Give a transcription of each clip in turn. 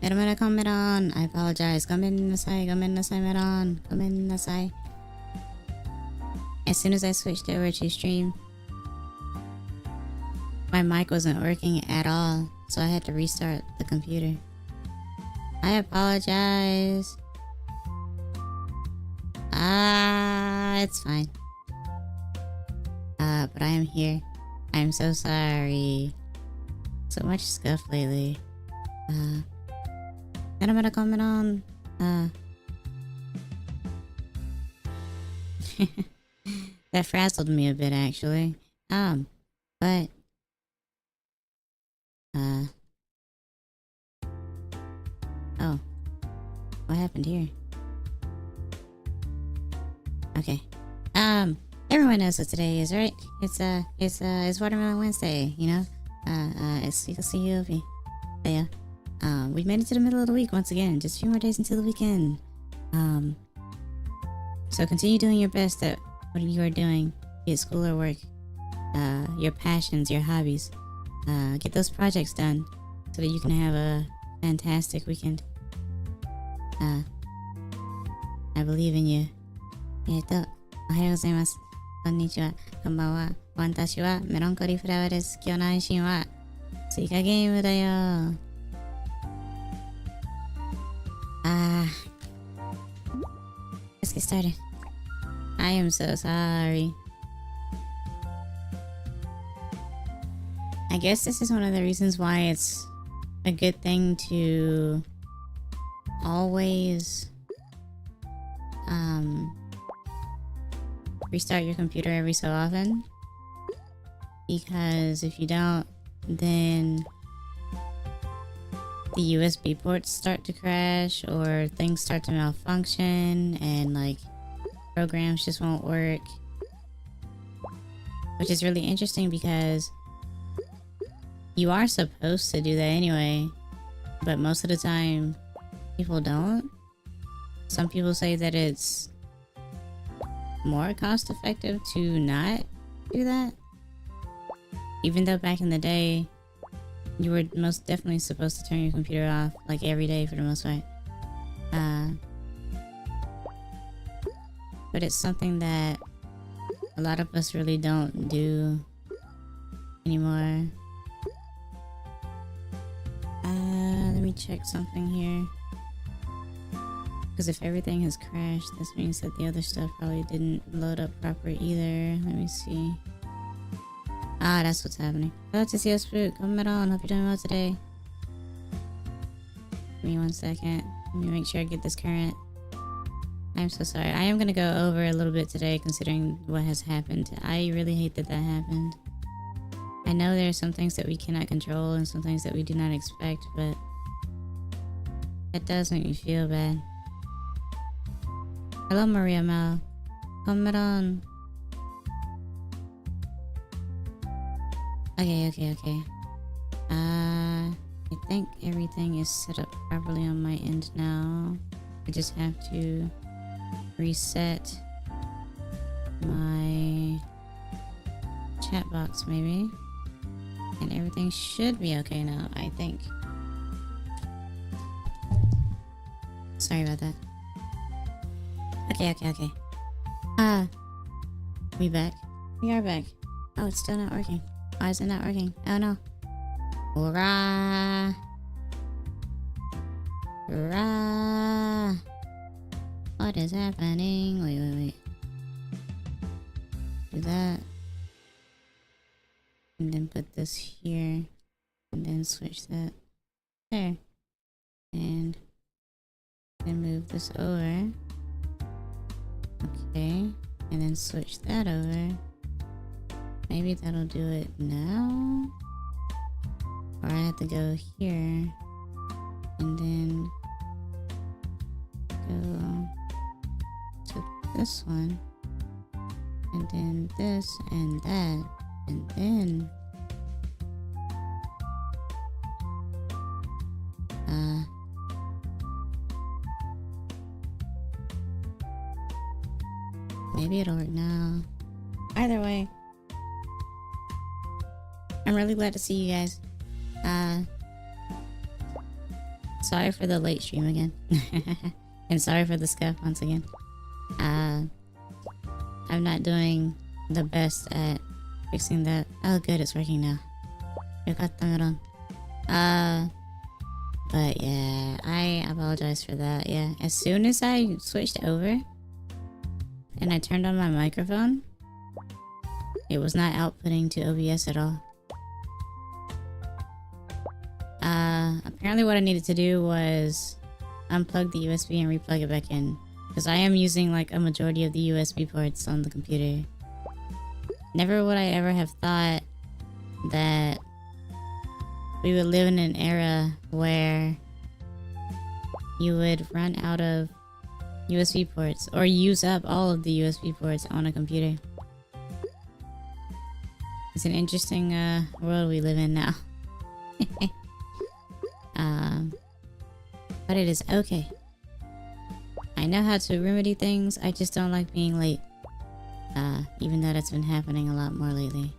Melon. I apologize. Gomen nasai, Melon. As soon as I switched over to stream, my mic wasn't working at all, so I had to restart the computer. I apologize. It's fine. But I am here. I'm so sorry. So much stuff lately. And I'm gonna comment on. That frazzled me a bit, actually. But oh, what happened here? Okay. Everyone knows what today is, right? It's Watermelon Wednesday, you know? It's SUIKA水曜日メロ. We've made it to the middle of the week once again. Just a few more days until the weekend. So continue doing your best at what you are doing, be it school or work. Your passions, your hobbies. Get those projects done so that you can have a fantastic weekend. I believe in you. おはようございます。こんにちは。こんばんは。私はメロンコリーフラワーです。今日の配信はスイカゲームだよ。Let's get started. I am so sorry. I guess this is one of the reasons why it's a good thing to always restart your computer every so often, because if you don't, then the USB ports start to crash or things start to malfunction and like programs just won't work, which is really interesting because you are supposed to do that anyway, but most of the time people don't. Some people say that it's more cost effective to not do that, even though back in the day you were most definitely supposed to turn your computer off like every day for the most part. But it's something that a lot of us really don't do anymore. Let me check something here. Because if everything has crashed, this means that the other stuff probably didn't load up proper either. Let me see. That's what's happening. Hello to see us, Spook. Come on. Hope you're doing well today. Give me 1 second. Let me make sure I get this current. I'm so sorry. I am going to go over a little bit today considering what has happened. I really hate that happened. I know there are some things that we cannot control and some things that we do not expect, but it does make me feel bad. Hello, Maria Mel. Comment on. Okay. I think everything is set up properly on my end now. I just have to reset my chat box maybe. And everything should be okay now, I think. Sorry about that. Okay. We back? We are back. Oh, it's still not working. Why is it not working? Oh no. Hurrah! What is happening? Wait. Do that. And then put this here. And then switch that there. And then move this over. Okay. And then switch that over. Maybe that'll do it now. Or I have to go here. And then go to this one. And then this and that. And then maybe it'll work now. Either way, I'm really glad to see you guys. sorry for the late stream again. And sorry for the scuff once again. I'm not doing the best at fixing that. Oh good, it's working now. Yokatta Melon. But yeah, I apologize for that. Yeah, as soon as I switched over and I turned on my microphone, it was not outputting to OBS at all. Apparently what I needed to do was unplug the USB and replug it back in, because I am using like a majority of the USB ports on the computer. Never would I ever have thought that we would live in an era where you would run out of USB ports or use up all of the USB ports on a computer. It's an interesting world we live in now. But it is okay. I know how to remedy things, I just don't like being late. Even though that's been happening a lot more lately.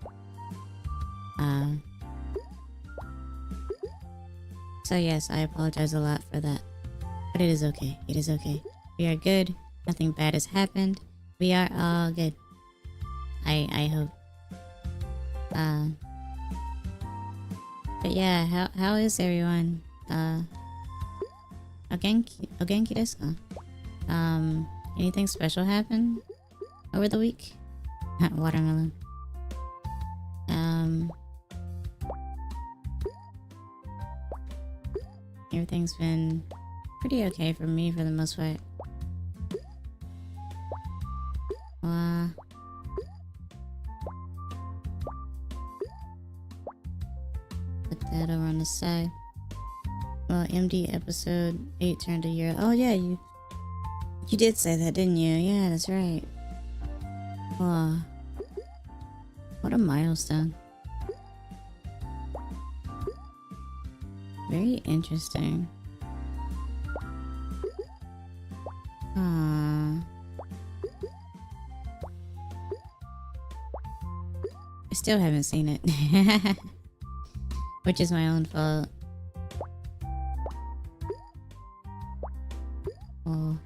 So yes, I apologize a lot for that. But it is okay. It is okay. We are good. Nothing bad has happened. We are all good. I hope. But yeah, how is everyone? Ogenki desu ka? Anything special happen over the week? Watermelon. Everything's been pretty okay for me for the most part. Put that over on the side. Well, MD episode 8 turned a year. Oh yeah, you did say that, didn't you? Yeah, that's right. Wow. What a milestone. Very interesting. I still haven't seen it. Which is my own fault. Oh.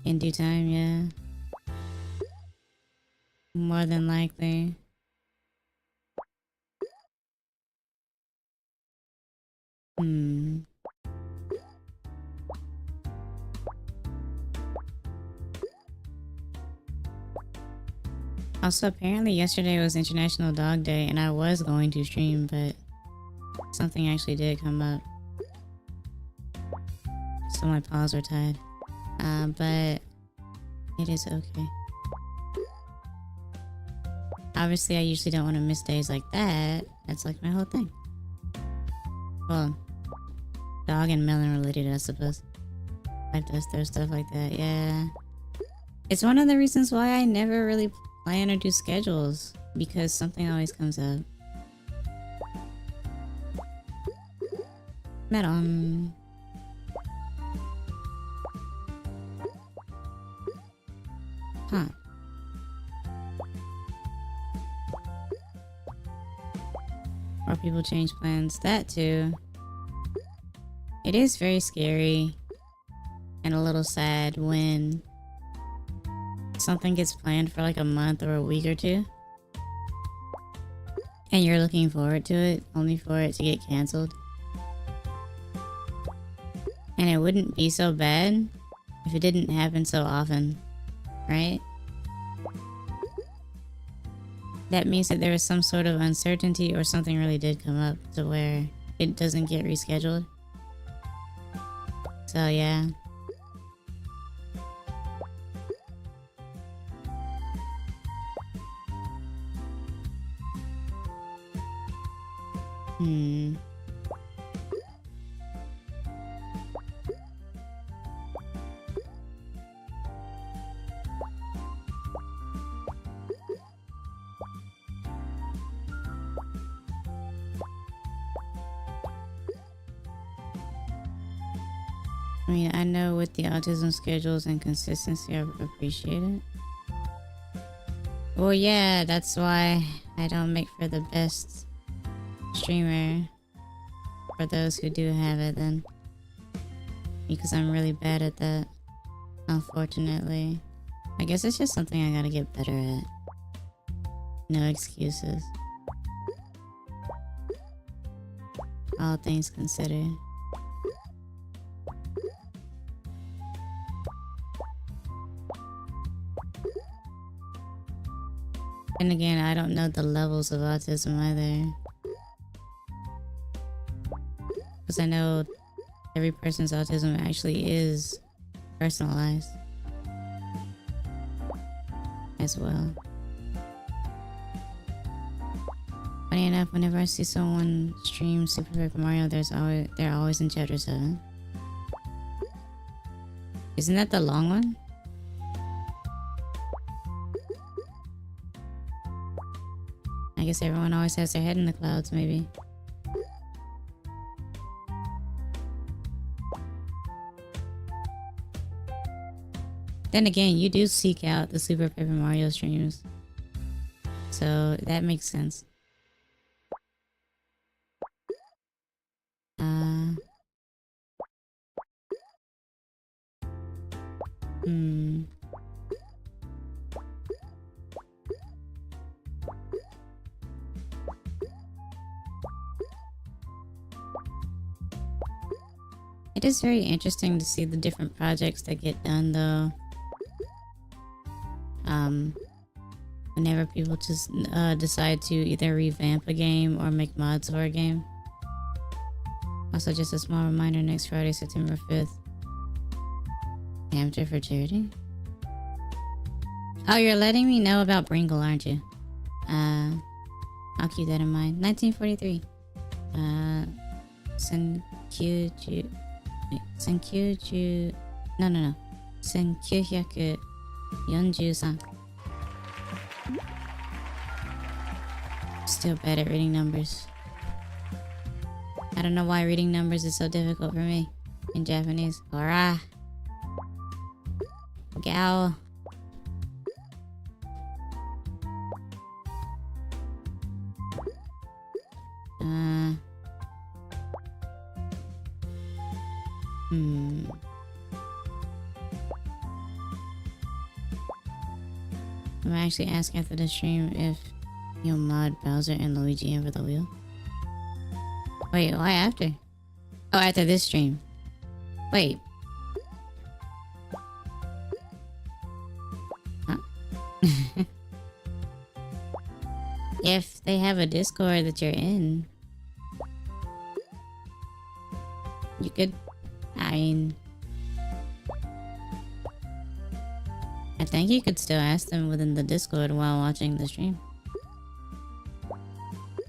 In due time, yeah. More than likely. Also, apparently yesterday was International Dog Day and I was going to stream, but something actually did come up. So my paws were tied. But it is okay. Obviously, I usually don't want to miss days like that. That's like my whole thing. Well, dog and melon related, I suppose. Life does throw stuff like that, yeah. It's one of the reasons why I never really plan or do schedules, because something always comes up. Melon. Huh. Or people change plans. That too. It is very scary and a little sad when something gets planned for like a month or a week or two and you're looking forward to it only for it to get canceled. And it wouldn't be so bad if it didn't happen so often, right? That means that there was some sort of uncertainty or something really did come up to where it doesn't get rescheduled. So yeah. I mean, I know with the autism schedules and consistency, I appreciate it. Well, yeah, that's why I don't make for the best streamer. For those who do have it, then. Because I'm really bad at that. Unfortunately. I guess it's just something I gotta get better at. No excuses. All things considered. And again, I don't know the levels of autism either. Because I know every person's autism actually is personalized as well. Funny enough, whenever I see someone stream Super Paper Mario, they're always in Chapter 7. Isn't that the long one? I guess everyone always has their head in the clouds, maybe. Then again, you do seek out the Super Paper Mario streams. So that makes sense. It is very interesting to see the different projects that get done, though. Whenever people just decide to either revamp a game or make mods for a game. Also, just a small reminder, next Friday, September 5th. Amateur for charity? Oh, you're letting me know about Bringle, aren't you? I'll keep that in mind. 1943. Senkyuju... Wait, Senkyuju... No. 1943. Still bad at reading numbers. I don't know why reading numbers is so difficult for me in Japanese. Hora. Gao. I'm actually asking after the stream if you'll mod Bowser and Luigi in for the wheel. Wait, why after? Oh, after this stream. Wait. Huh? If they have a Discord that you're in, you could, I mean, I think you could still ask them within the Discord while watching the stream.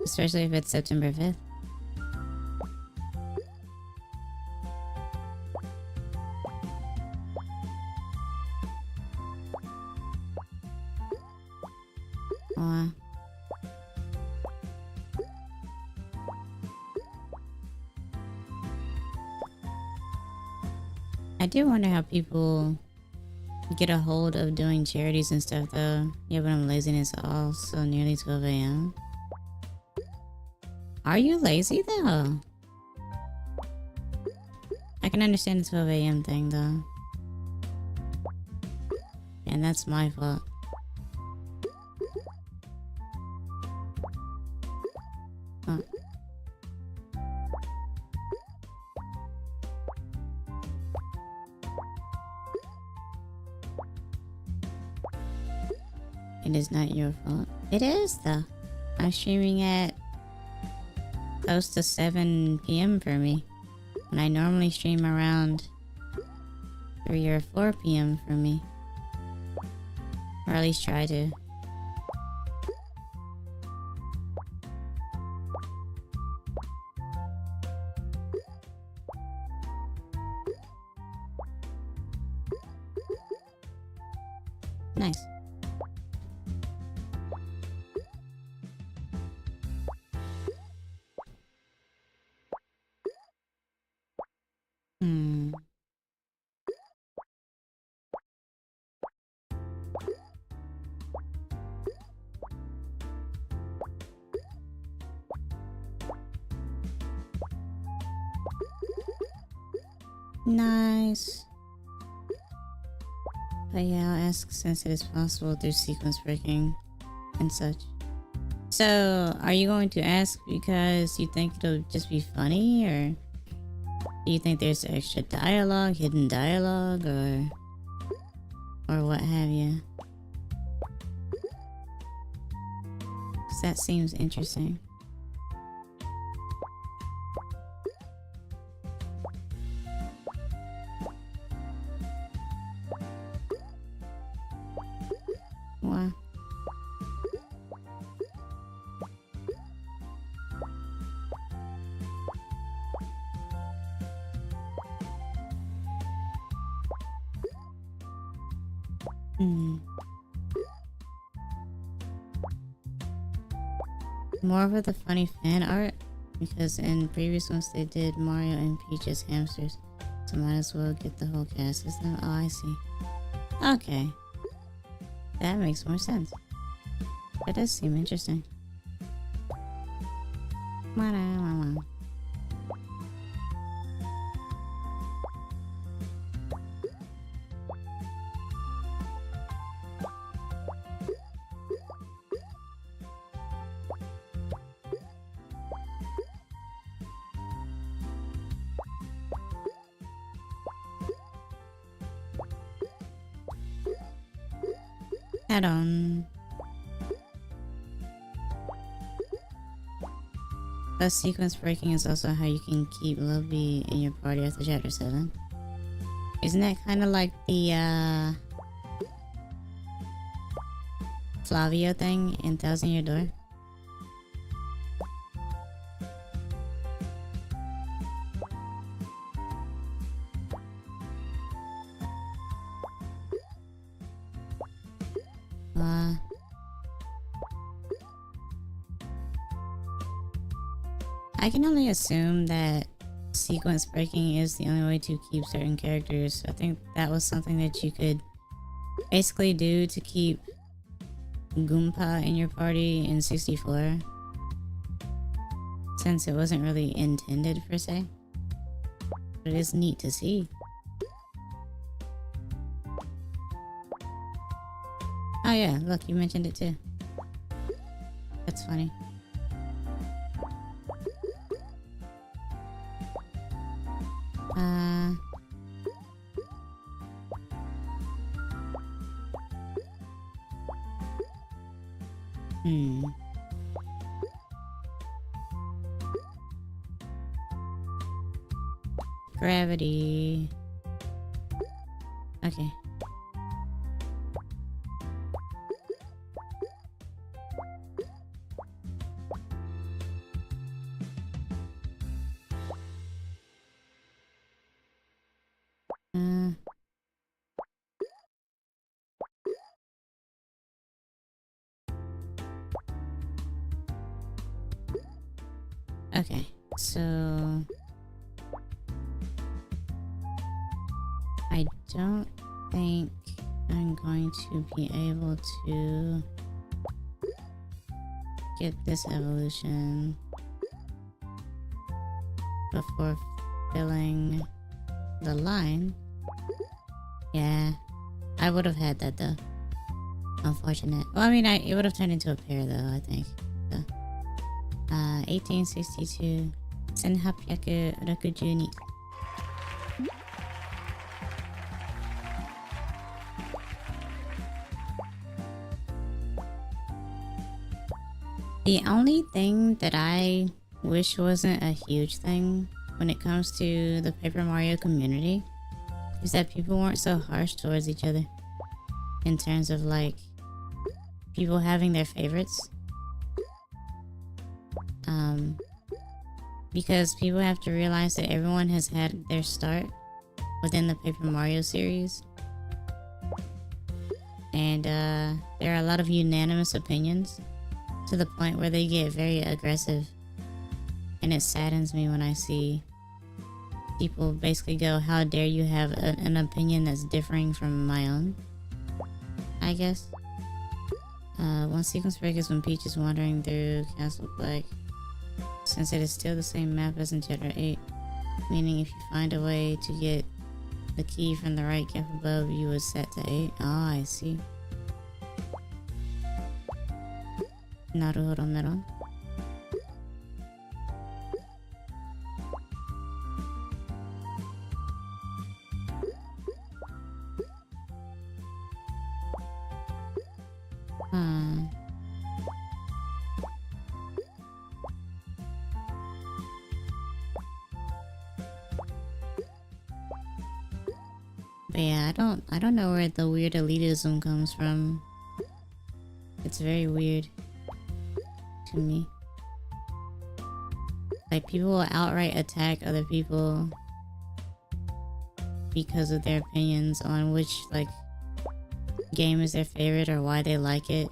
Especially if it's September 5th. Wow. I do wonder how people get a hold of doing charities and stuff, though. Yeah, but I'm laziness also nearly 12 a.m. Are you lazy, though? I can understand the 12 a.m. thing, though. And that's my fault. Huh. It is not your fault. It is, though. I'm streaming at close to 7 p.m. for me. When I normally stream around 3 or 4 p.m. for me. Or at least try to. Nice. Nice. But yeah, I'll ask since it is possible through sequence breaking and such. So, are you going to ask because you think it'll just be funny, or do you think there's extra dialogue, hidden dialogue, or what have you? 'Cause that seems interesting. Wow. More of the funny fan art, because in previous ones they did Mario and Peach as hamsters, so might as well get the whole cast as them. Oh, I see. Okay, that makes more sense. That does seem interesting. Head on. Plus, sequence breaking is also how you can keep Lovey in your party after chapter 7. Isn't that kind of like the Flavio thing in Thousand Year Door? I can only assume that sequence breaking is the only way to keep certain characters. I think that was something that you could basically do to keep Goomba in your party in 64, since it wasn't really intended per se. But it is neat to see. Oh yeah, look, you mentioned it too. That's funny. Gravity. Okay. Okay, so I don't think I'm going to be able to get this evolution before filling the line. Yeah, I would have had that though. Unfortunate. Well, I mean, it would have turned into a pair though, I think. So, 1862 1862. The only thing that I wish wasn't a huge thing when it comes to the Paper Mario community is that people weren't so harsh towards each other in terms of like people having their favorites. Because people have to realize that everyone has had their start within the Paper Mario series, and there are a lot of unanimous opinions to the point where they get very aggressive, and it saddens me when I see people basically go, how dare you have an opinion that's differing from my own, I guess. One sequence break is when Peach is wandering through Castle Black, since it is still the same map as in Chapter 8, meaning if you find a way to get the key from the right gap above you was set to 8. Oh, I see. Naruhodo, Melon. But yeah, I don't know where the weird elitism comes from. It's very weird to me. Like, people will outright attack other people because of their opinions on which, like, game is their favorite or why they like it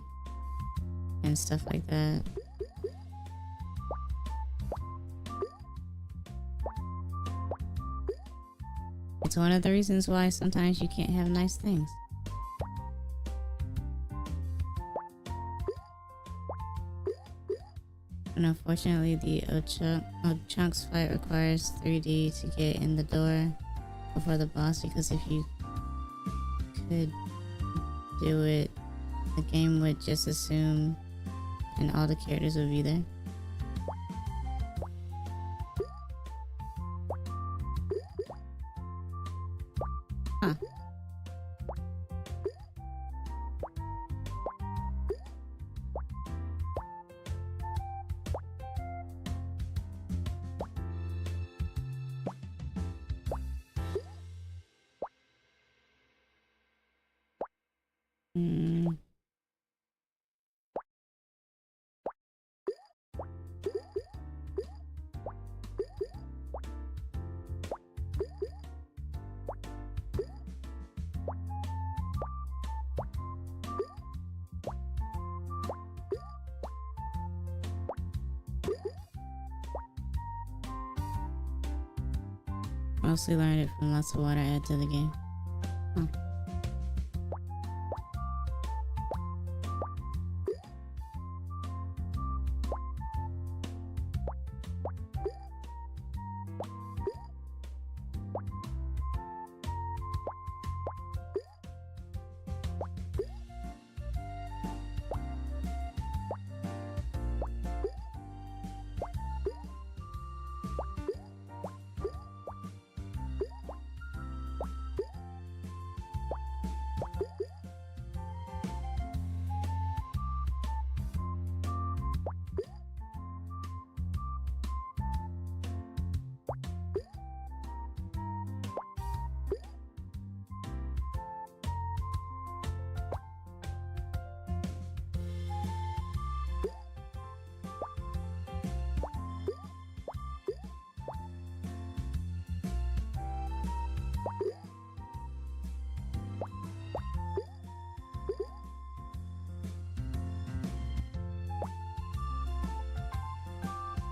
and stuff like that. It's one of the reasons why sometimes you can't have nice things. And unfortunately, the Chunks fight requires 3D to get in the door before the boss, because if you could do it, the game would just assume and all the characters would be there. Huh. Mostly learned it from lots of water add to the game. Huh.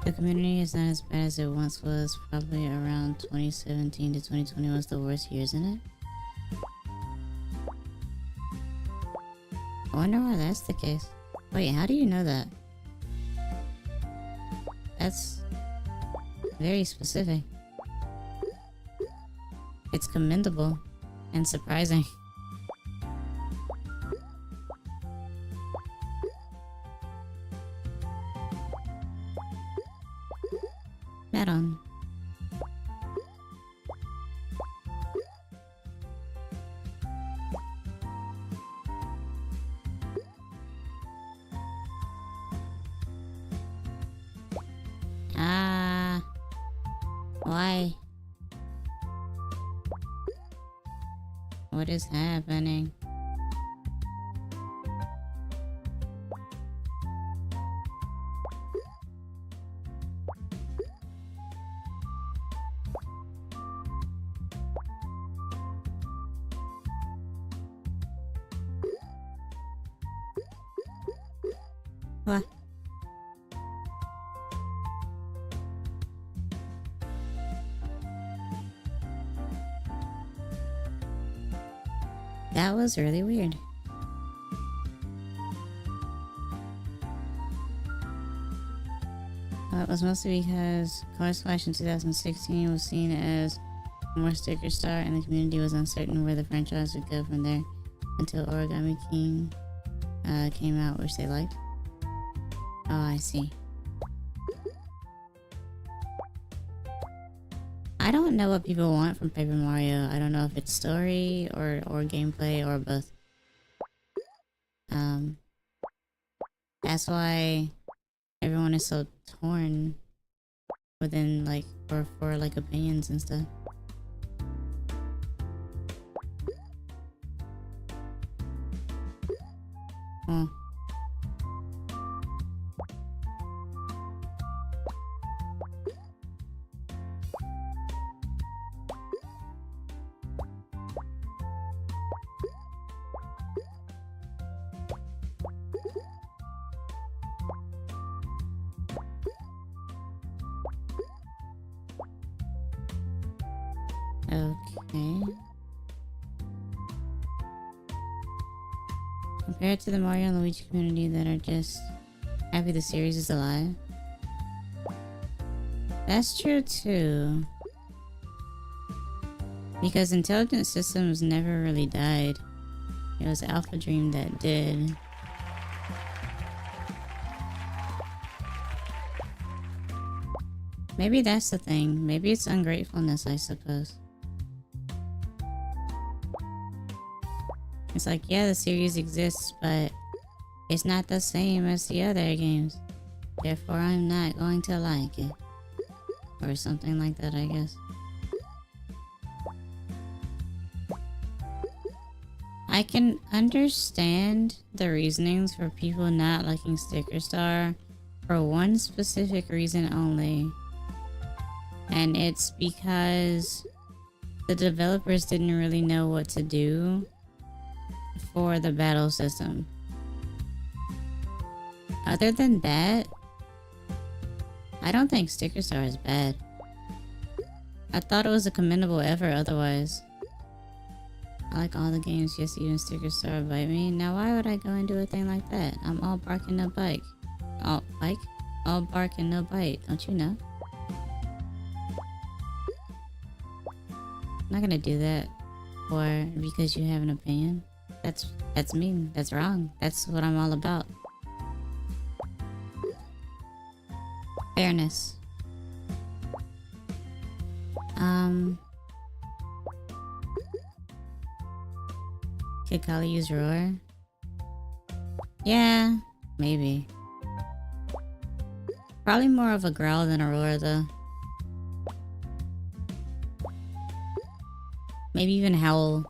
The community is not as bad as it once was. Probably around 2017 to 2020 was the worst years in it. I wonder why that's the case. Wait, how do you know that? That's very specific. It's commendable and surprising. Melon. Why? What is happening? What? That was really weird. It was mostly because Color Splash in 2016 was seen as more Sticker Star, and the community was uncertain where the franchise would go from there until Origami King came out, which they liked. Oh, I see. I don't know what people want from Paper Mario. I don't know if it's story or gameplay or both. That's why everyone is so torn within like for like opinions and stuff. Oh. Okay. Compared to the Mario and Luigi community that are just happy the series is alive. That's true too. Because Intelligent Systems never really died. It was Alpha Dream that did. Maybe that's the thing. Maybe it's ungratefulness, I suppose. It's like, yeah, the series exists, but it's not the same as the other games. Therefore, I'm not going to like it. Or something like that, I guess. I can understand the reasonings for people not liking Sticker Star for one specific reason only. And it's because the developers didn't really know what to do for the battle system. Other than that, I don't think Sticker Star is bad. I thought it was a commendable effort otherwise. I like all the games, yes, even Sticker Star bite me. Now why would I go and do a thing like that? I'm all bark and no bite. All bike? All bark and no bite, don't you know? I'm not gonna do that because you have an opinion. That's mean. That's wrong. That's what I'm all about. Fairness. Could Kali use roar? Yeah, maybe. Probably more of a growl than a roar though. Maybe even howl.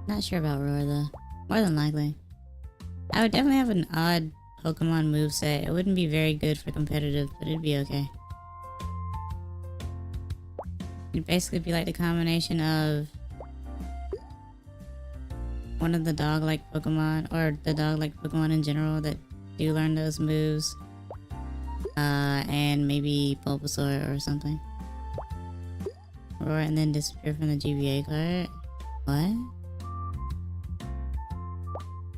Not sure about roar though. More than likely. I would definitely have an odd Pokemon moveset. It wouldn't be very good for competitive, but it'd be okay. It'd basically be like the combination of one of the dog-like Pokemon, or the dog-like Pokemon in general that do learn those moves. And maybe Bulbasaur or something. Roar and then disappear from the GBA card. What?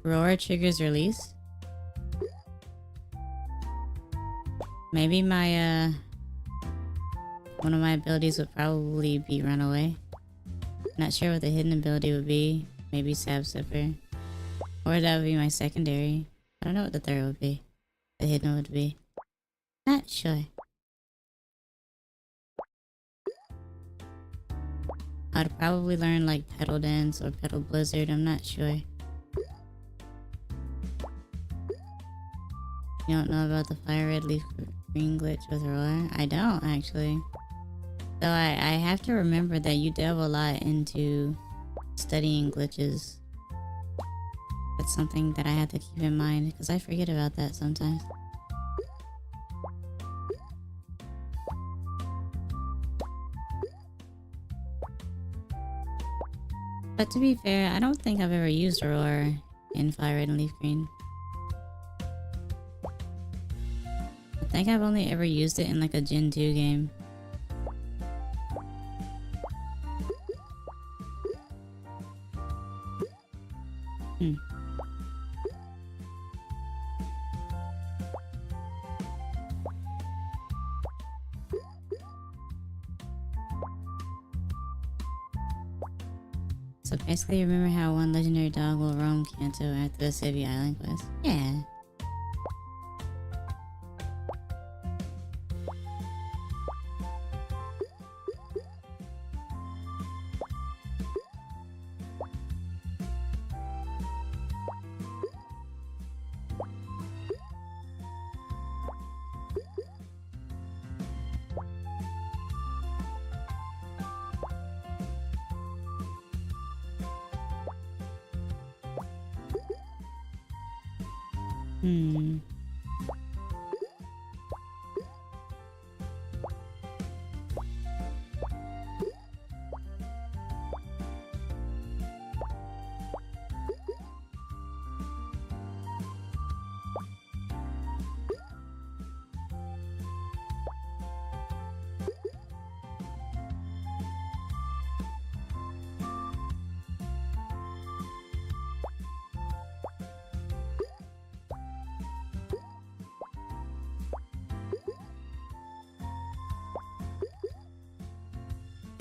Roar triggers release? Maybe my, one of my abilities would probably be Run Away. Not sure what the hidden ability would be. Maybe Sab Sipper. Or that would be my secondary. I don't know what the third would be. The hidden would be. Not sure. I'd probably learn like Petal Dance or Petal Blizzard, I'm not sure. You don't know about the Fire Red Leaf Green glitch with Roar? I don't actually. So I have to remember that you delve a lot into studying glitches. That's something that I have to keep in mind because I forget about that sometimes. But to be fair, I don't think I've ever used Roar in Fire Red and Leaf Green. I think I've only ever used it in like a Gen 2 game. So basically, remember how one legendary dog will roam Kanto after the City Island quest? Yeah.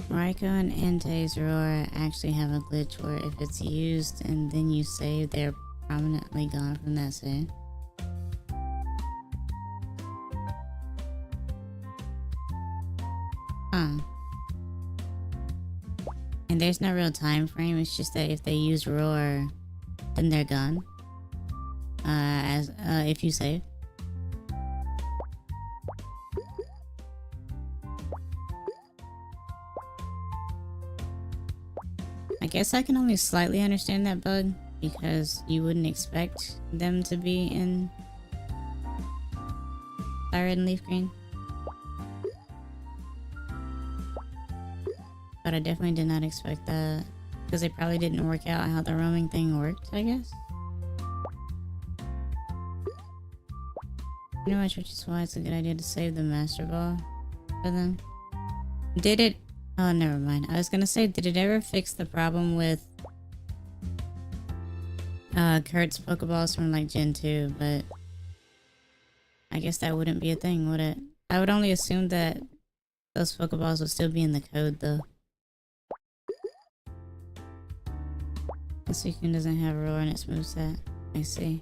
Raiko and Entei's roar actually have a glitch where if it's used and then you save, they're prominently gone from that save. Huh. And there's no real time frame, it's just that if they use roar, then they're gone. If you save. I guess I can only slightly understand that bug because you wouldn't expect them to be in fire red and leaf green. But I definitely did not expect that because they probably didn't work out how the roaming thing worked, I guess. Pretty much, which is why it's a good idea to save the Master Ball for them. Did it? Oh, never mind. I was gonna say, did it ever fix the problem with Kurt's Pokeballs from like Gen 2? But I guess that wouldn't be a thing, would it? I would only assume that those Pokeballs would still be in the code, though. The Suicune doesn't have roar in its moveset. I see.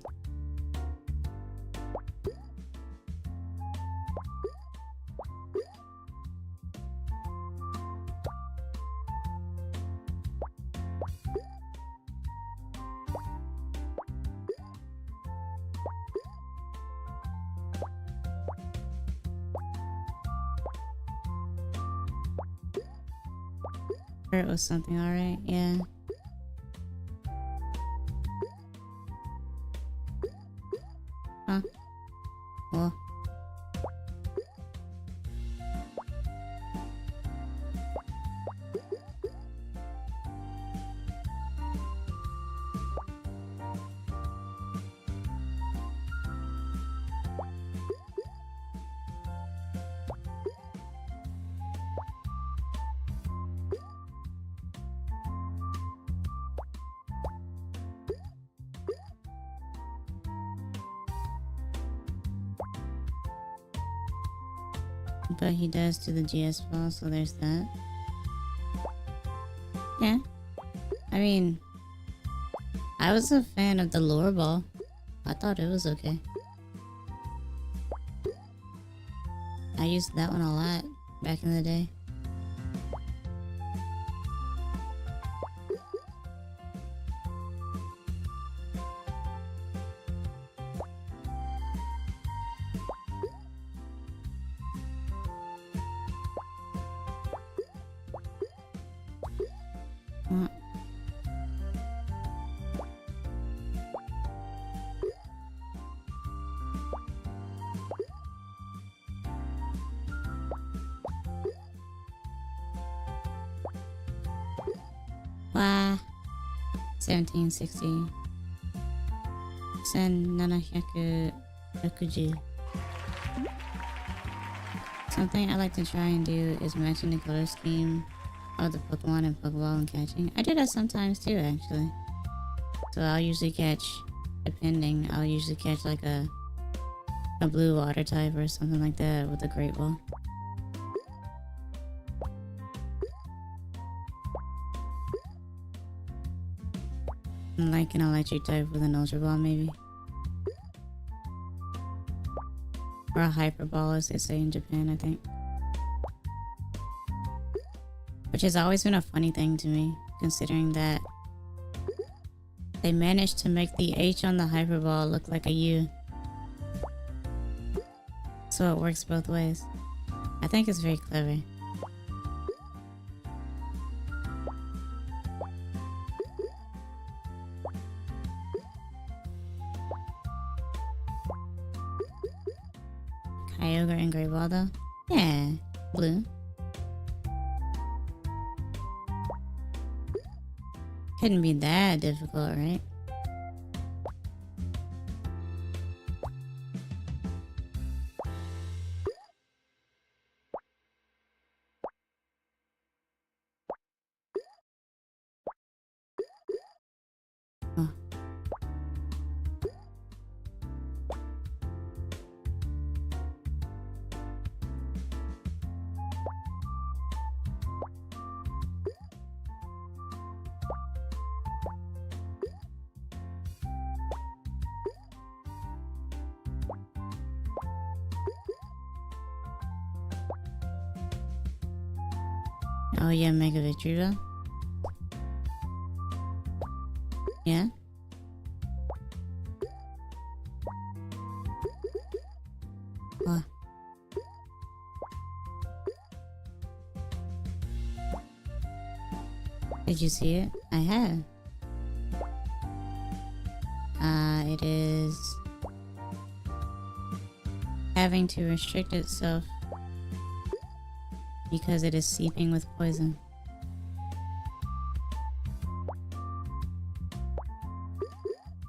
It was something alright, yeah. Huh? Well. But he does do the GS ball, so there's that. Yeah. I mean, I was a fan of the lure ball. I thought it was okay. I used that one a lot back in the day. Wow. 1760. 1760. Something I like to try and do is matching the color scheme of the Pokemon and Pokeball and catching. I do that sometimes too, actually. So I'll usually catch, depending, I'll usually catch like a blue water type or something like that with a Great Ball. Like an electric type with an Ultra Ball, maybe. Or a Hyper Ball, as they say in Japan, I think. Which has always been a funny thing to me, considering that they managed to make the H on the Hyper Ball look like a U. So it works both ways. I think it's very clever. Kyogre and Great Ball though? Yeah, blue. Couldn't be that difficult, right? Oh. Oh yeah, Mega Victory though. Yeah. What? Did you see it? I have. It is having to restrict itself because it is seeping with poison.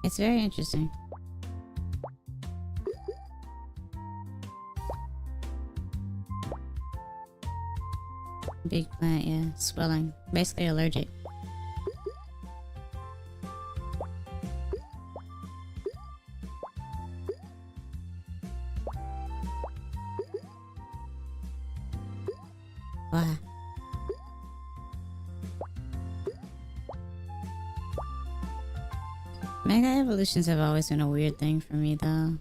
It's very interesting. Big plant, yeah. Swelling. Basically allergic. Wow. Mega evolutions have always been a weird thing for me though.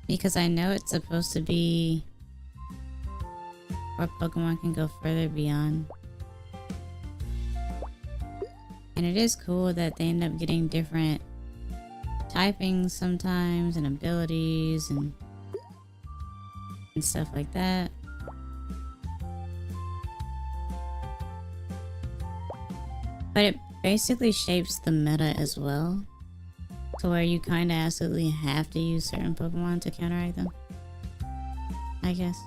Because I know it's supposed to be where Pokemon can go further beyond. And it is cool that they end up getting different typings sometimes and abilities and stuff like that. But it basically shapes the meta as well, to where you kind of absolutely have to use certain Pokemon to counteract them, I guess.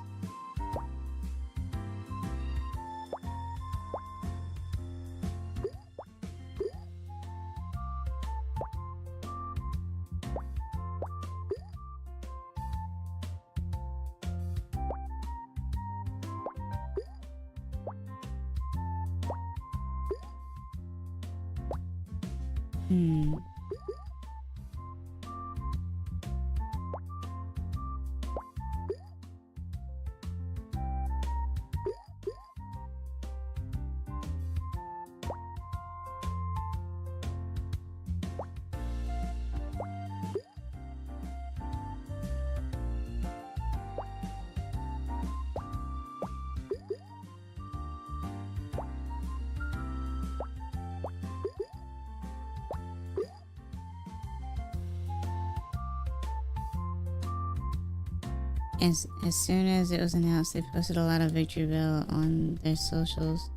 As soon as it was announced, they posted a lot of Victory Bell on their socials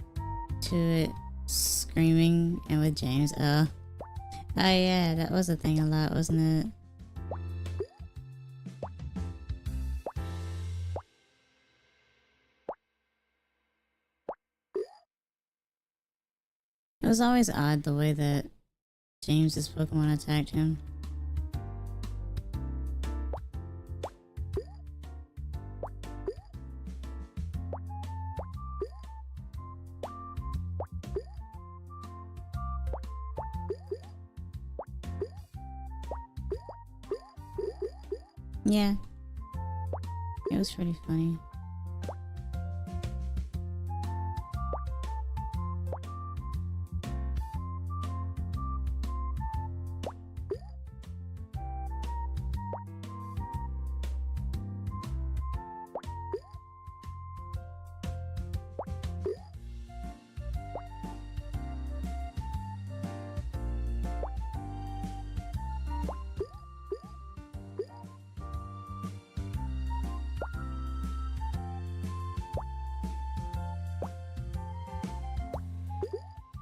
to it screaming and with James. Oh yeah, that was a thing a lot, wasn't it? It was always odd the way that James's Pokemon attacked him. Yeah, it was pretty funny.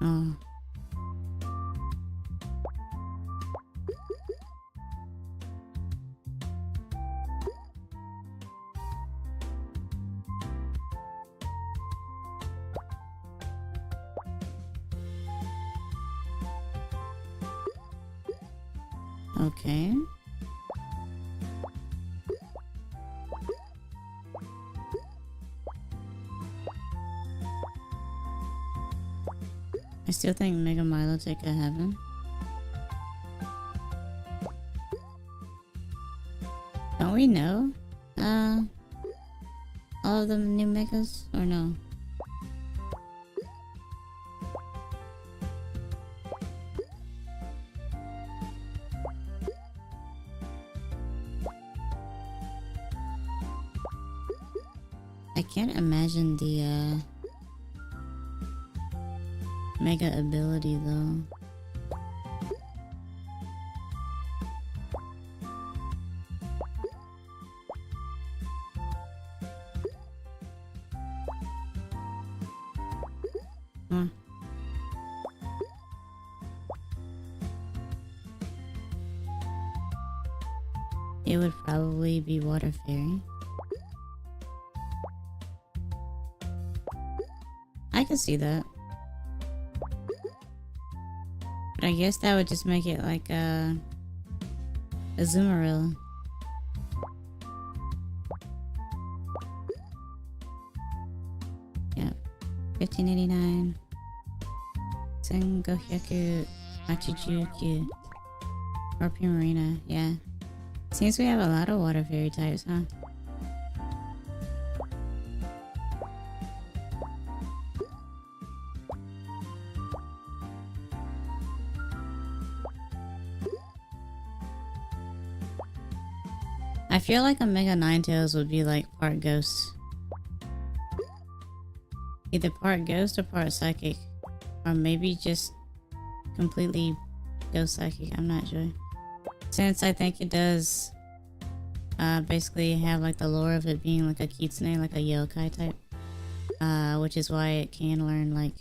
Oh. Okay. I still think Mega Milo take a heaven. Don't we know? All of the new megas or no? I can't imagine the mega ability though. Huh. It would probably be Water Fairy. I could see that. But I guess that would just make it like a Azumarill. Yeah. 1589. Sengohyaku Machijuku. Scorpion Marina. Yeah. Seems we have a lot of Water Fairy types, huh? I feel like a Mega Ninetales would be like part ghost. Either part ghost or part psychic. Or maybe just completely ghost psychic, I'm not sure. Since I think it does basically have like the lore of it being like a kitsune, like a yokai type. Which is why it can learn like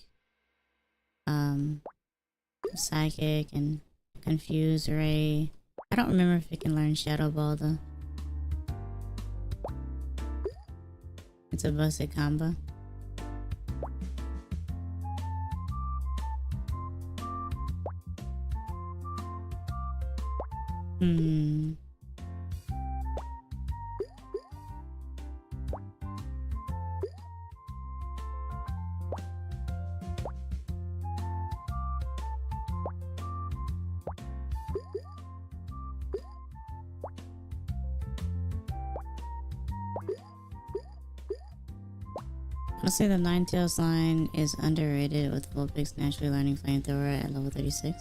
psychic and confuse ray. I don't remember if it can learn Shadow Ball though. It's a busted combo. Honestly, the Ninetales line is underrated with Vulpix naturally learning Flamethrower at level 36.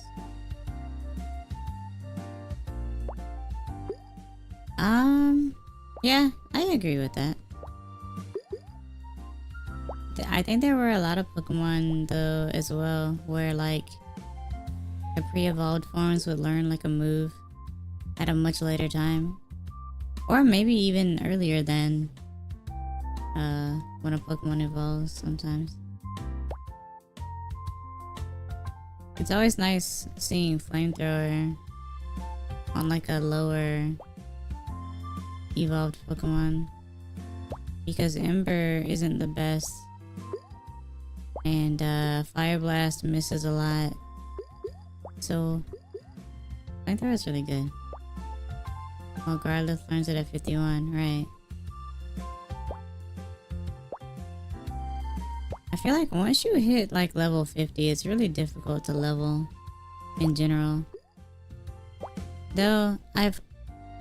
Yeah, I agree with that. I think there were a lot of Pokemon though as well where like the pre-evolved forms would learn like a move at a much later time. Or maybe even earlier than when a Pokemon evolves sometimes. It's always nice seeing Flamethrower on like a lower evolved Pokemon because Ember isn't the best and Fire Blast misses a lot, so Flamethrower is really good. Well, Growlithe learns it at 51, right? I feel like once you hit like level 50, it's really difficult to level in general. Though I've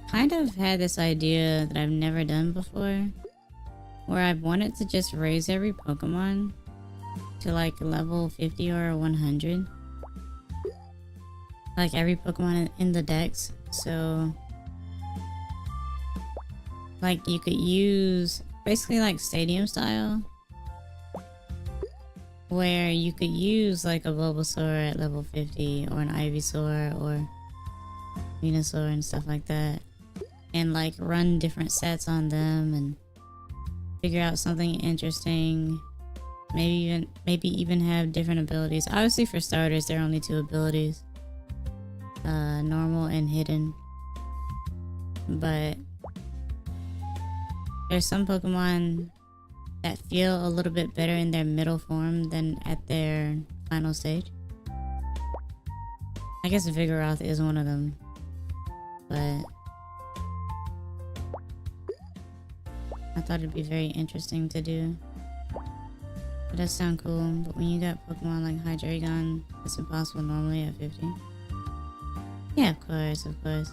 kind of had this idea that I've never done before, where I've wanted to just raise every Pokemon to like level 50 or 100. Like every Pokemon in the dex. So like you could use basically like stadium style, where you could use like a Bulbasaur at level 50 or an Ivysaur or Venusaur and stuff like that, and like run different sets on them and figure out something interesting Maybe even have different abilities. Obviously, for starters, there are only two abilities: normal and hidden. But there's some Pokemon that feel a little bit better in their middle form than at their final stage. I guess Vigoroth is one of them, but I thought it'd be very interesting to do. It does sound cool, but when you got Pokemon like Hydreigon, it's impossible normally at 50. Yeah, of course, of course.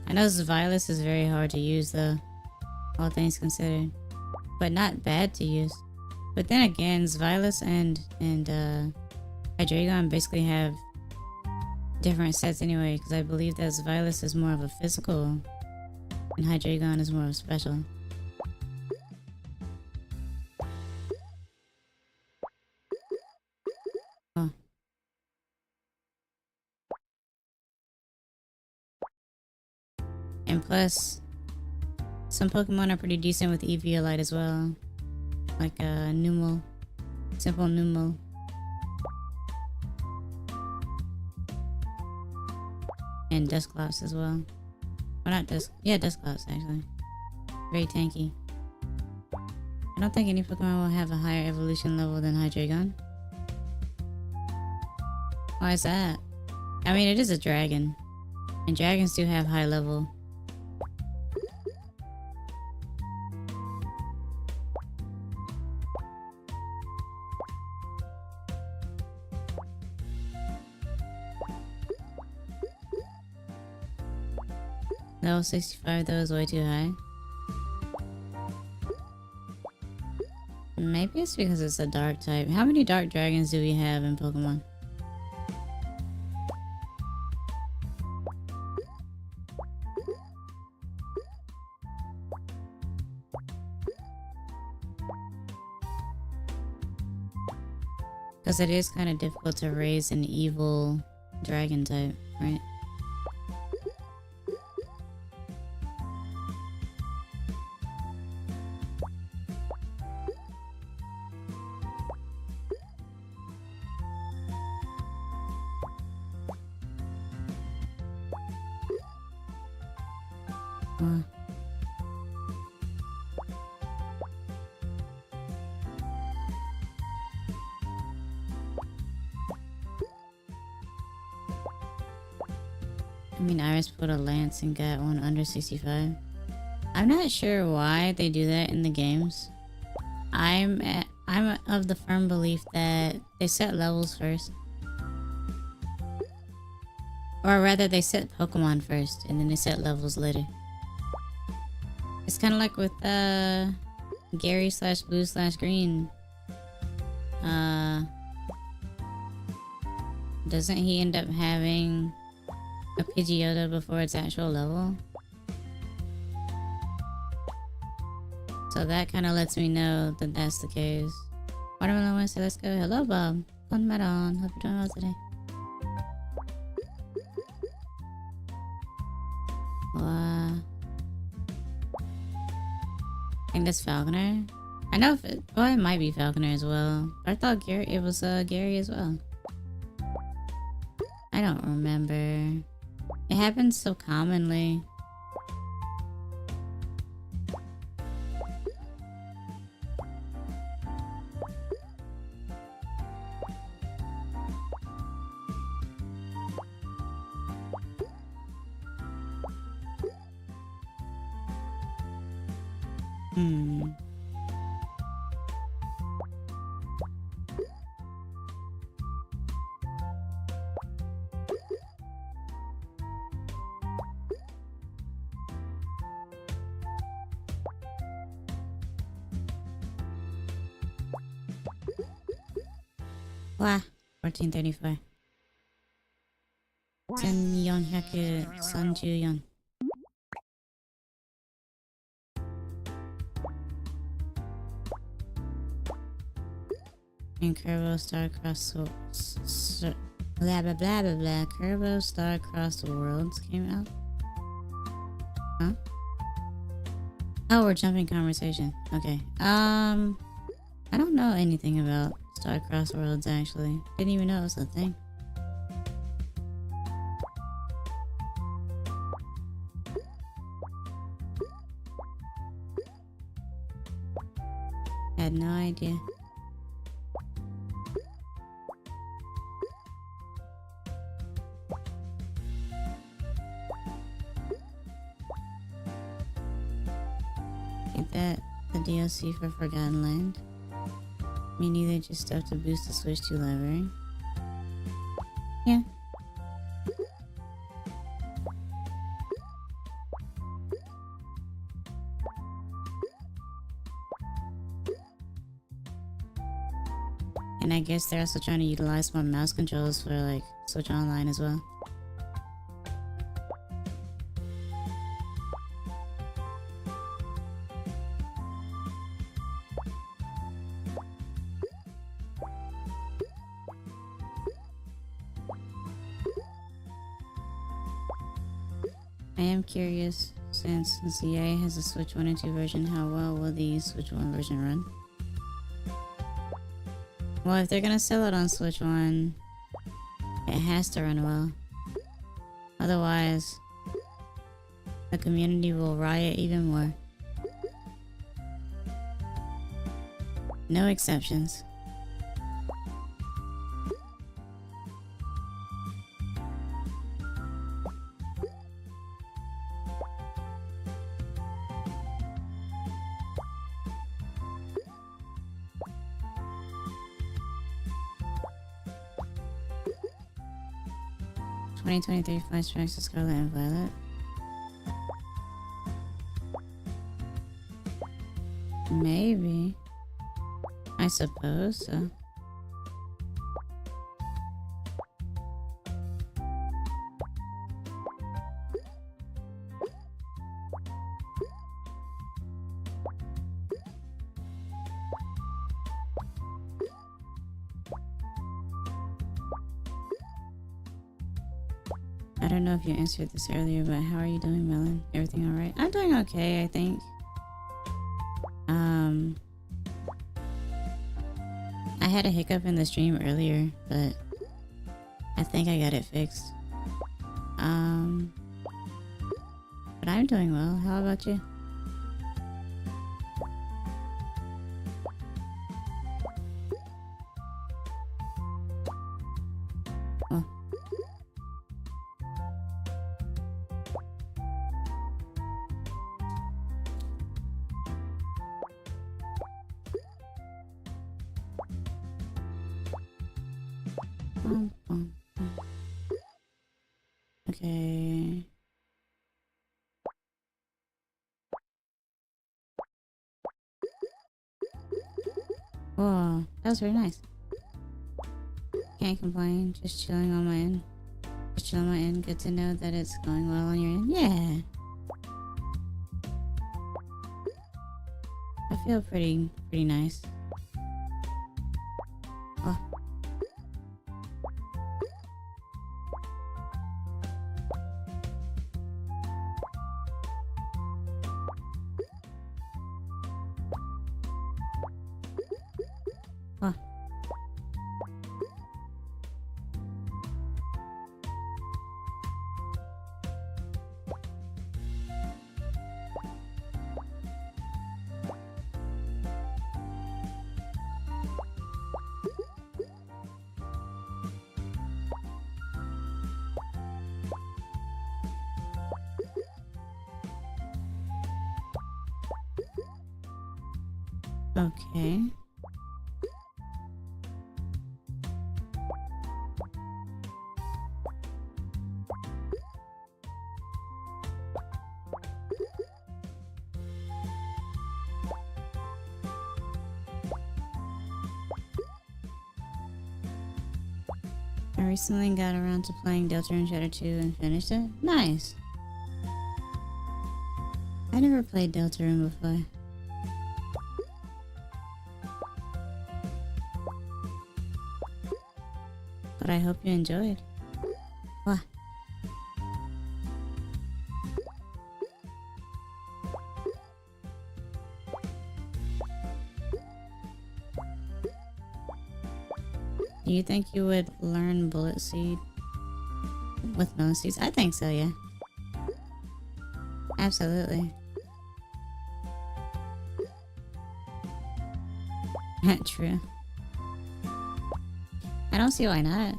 I know Xylis is very hard to use though, all things considered, but not bad to use. But then again, Xylis and Hydreigon basically have different sets anyway, because I believe that Xylis is more of a physical and Hydreigon is more of a special. Oh. And plus, some Pokemon are pretty decent with Eviolite as well. Like Numel. Simple Numel. And Dusclops as well. Or not Dusclops actually. Very tanky. I don't think any Pokemon will have a higher evolution level than Hydreigon. Why is that? I mean, it is a dragon. And dragons do have high level. Level 65 though is way too high. Maybe it's because it's a dark type. How many dark dragons do we have in Pokemon? Because it is kind of difficult to raise an evil dragon type, right? I mean, Iris put a Lance and got one under 65. I'm not sure why they do that in the games. I'm of the firm belief that they set levels first. Or rather, they set Pokemon first, and then they set levels later. It's kind of like with Gary / Blue / Green. Doesn't he end up having a Pidgeotto before its actual level? So that kind of lets me know that that's the case. Watermelon wants to say let's go. Hello, Bob. On Melon. Hope you're doing well today. I think that's Falconer. I know if it, well, it might be Falconer as well. But I thought it was Gary as well. I don't remember. It happens so commonly. Wow, 1435. 1434. And Curvo Star Cross blah blah blah blah blah. Curvo Star Cross Worlds came out. Huh? Oh, we're jumping conversation. Okay. I don't know anything about Starcross Worlds actually. Didn't even know it was a thing. Had no idea. Ain't that the DLC for Forgotten Land? Me neither, just stuff to boost the Switch 2 library. Yeah. And I guess they're also trying to utilize more mouse controls for like Switch Online as well. I am curious, since ZA has a Switch 1 and 2 version, how well will the Switch 1 version run? Well, if they're gonna sell it on Switch 1, it has to run well. Otherwise, the community will riot even more. No exceptions. "2023 Five Strikes of Scarlet and Violet." Maybe. I suppose so. I don't know if you answered this earlier, but how are you doing, Melon? Everything alright? I'm doing okay, I think. I had a hiccup in the stream earlier, but I think I got it fixed. But I'm doing well. How about you? Oh. Okay. Whoa, that was very nice. Can't complain, just chilling on my end. Just chilling on my end. Good to know that it's going well on your end. Yeah. I feel pretty nice. Oh. Oh. Okay. I recently got around to playing Deltarune Shadow 2 and finished it. Nice. I never played Deltarune before. But I hope you enjoyed. What? Do you think you would learn bullet seed with melon seeds? I think so, yeah. Absolutely. Not true. I don't see why not.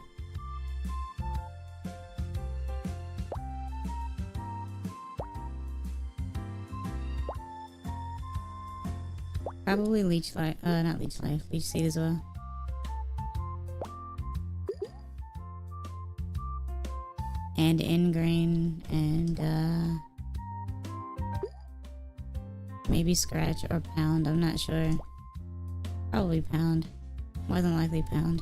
Probably leech life, not leech life, leech seed as well. And ingrain and maybe scratch or pound, I'm not sure. Probably pound. More than likely pound.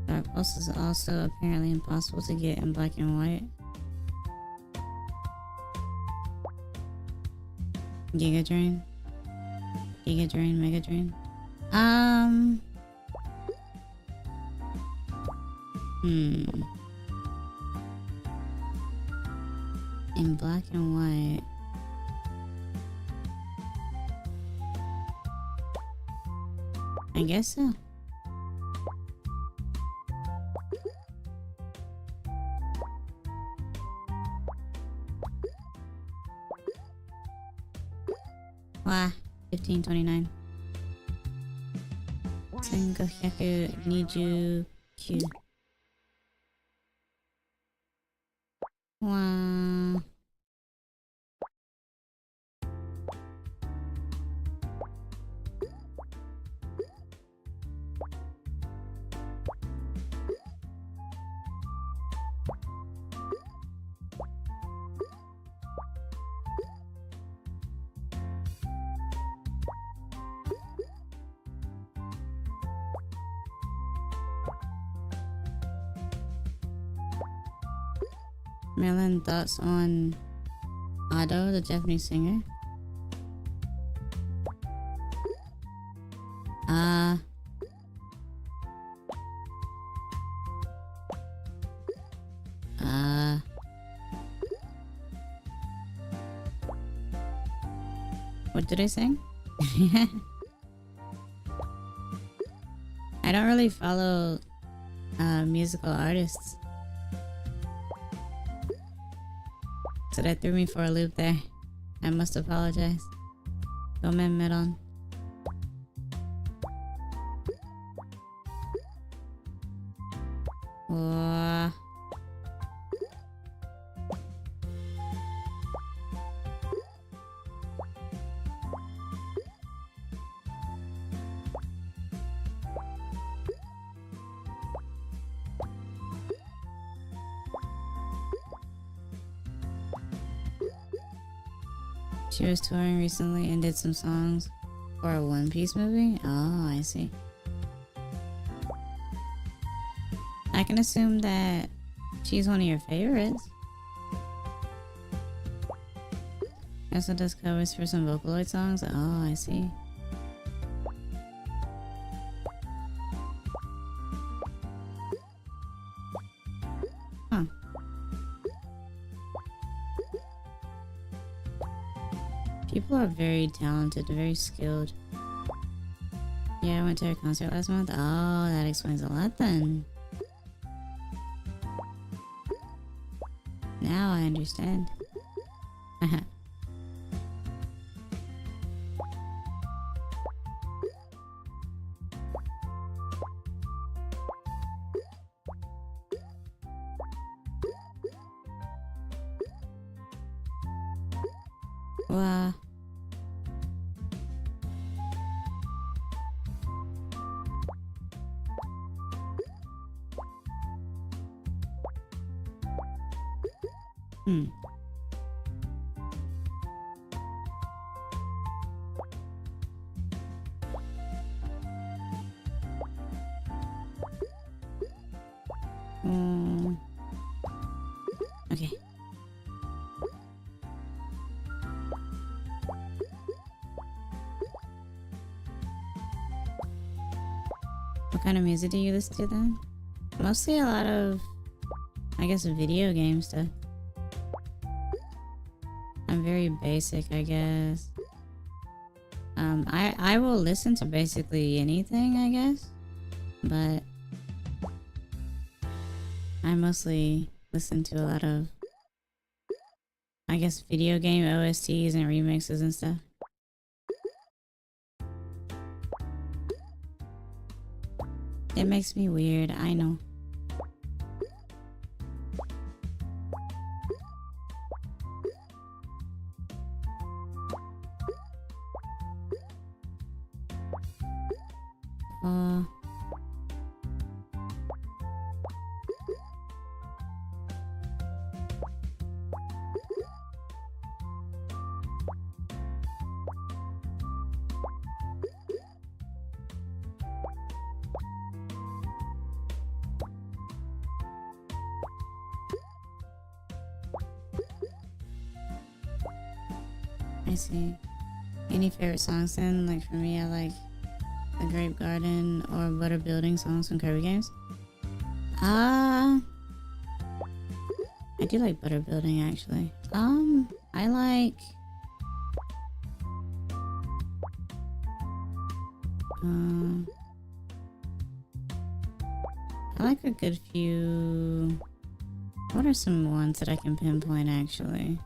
Dark pulse is also apparently impossible to get in black and white. Giga Drain. Giga Drain, Mega Drain. In black and white. I guess so. Wow, 1529. 1529. Wow. Melon, thoughts on Ado, the Japanese singer? What did I sing? I don't really follow musical artists. So that threw me for a loop there. I must apologize. Go Melon. Whoa. She was touring recently and did some songs for a One Piece movie? Oh, I see. I can assume that she's one of your favorites. Also does covers for some Vocaloid songs? Oh, I see. Huh. People are very talented, very skilled. Yeah, I went to her concert last month. Oh, that explains a lot then. Now I understand. Wow. Okay. What kind of music do you listen to then? Mostly a lot of, I guess, video game stuff. I'm very basic, I guess. I will listen to basically anything, I guess, but I mostly listen to a lot of, I guess, video game OSTs and remixes and stuff. It makes me weird, I know. I see. Any favorite songs then? Like for me, I like the Grape Garden or Butter Building songs from Kirby games. I do like Butter Building actually. I like a good few. What are some ones that I can pinpoint actually?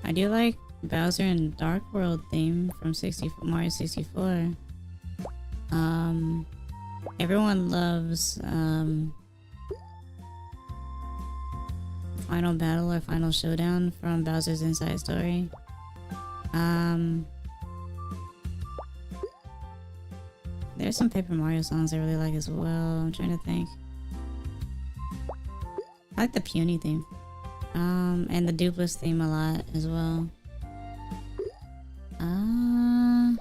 I do like Bowser and Dark World theme from Mario 64. Everyone loves Final Battle or Final Showdown from Bowser's Inside Story. There's some Paper Mario songs I really like as well. I'm trying to think. I like the Puny theme. And the Dupless theme a lot as well. I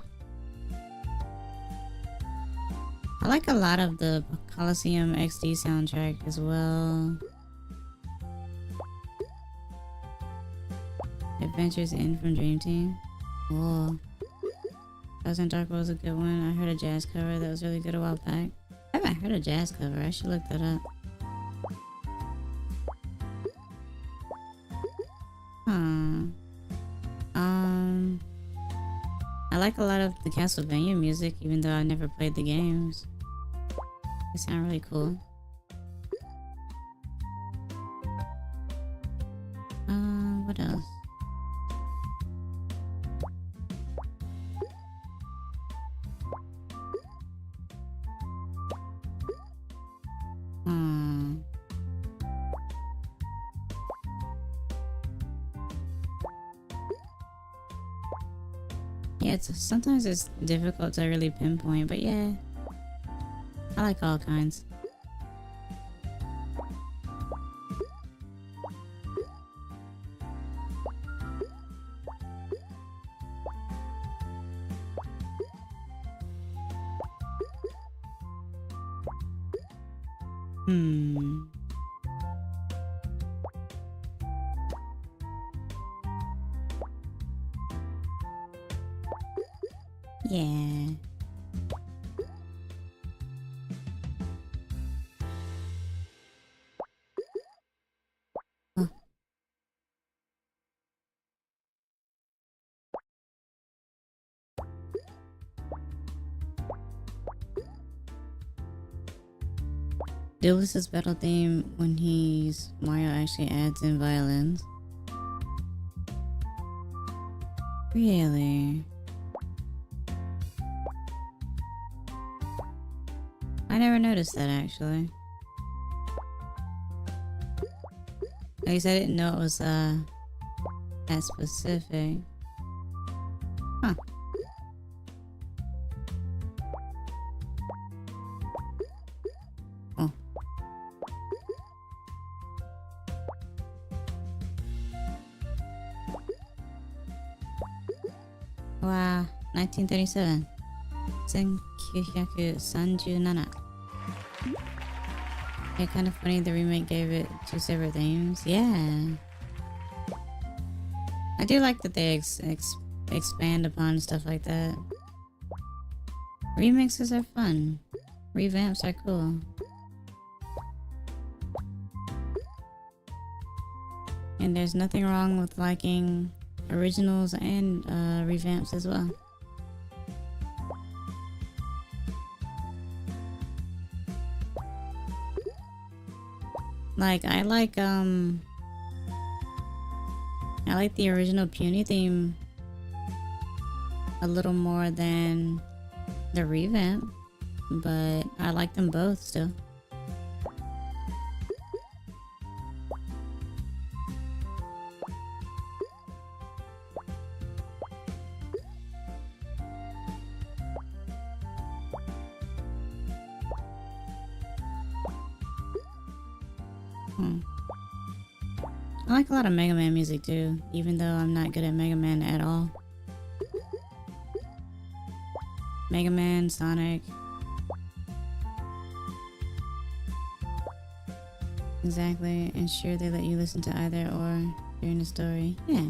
like a lot of the Coliseum XD soundtrack as well. Adventures In from Dream Team. Oh. Thousand Dark World was a good one. I heard a jazz cover that was really good a while back. I haven't heard a jazz cover. I should look that up. I like a lot of the Castlevania music, even though I've never played the games. They sound really cool. What else? Yeah, sometimes it's difficult to really pinpoint, but yeah, I like all kinds. Yeah. Oh. Dillis's battle theme when Mario actually adds in violins. Really? I never noticed that actually. At least I didn't know it was that specific. Huh. Oh. Wow, 1937. 1937. Yeah, kind of funny the remake gave it two separate themes. Yeah. I do like that they expand upon stuff like that. Remixes are fun. Revamps are cool. And there's nothing wrong with liking originals and revamps as well. Like I like the original Puny theme a little more than the revamp, but I like them both still. I like a lot of Mega Man music too, even though I'm not good at Mega Man at all. Mega Man, Sonic. Exactly, and sure they let you listen to either or during the story. Yeah.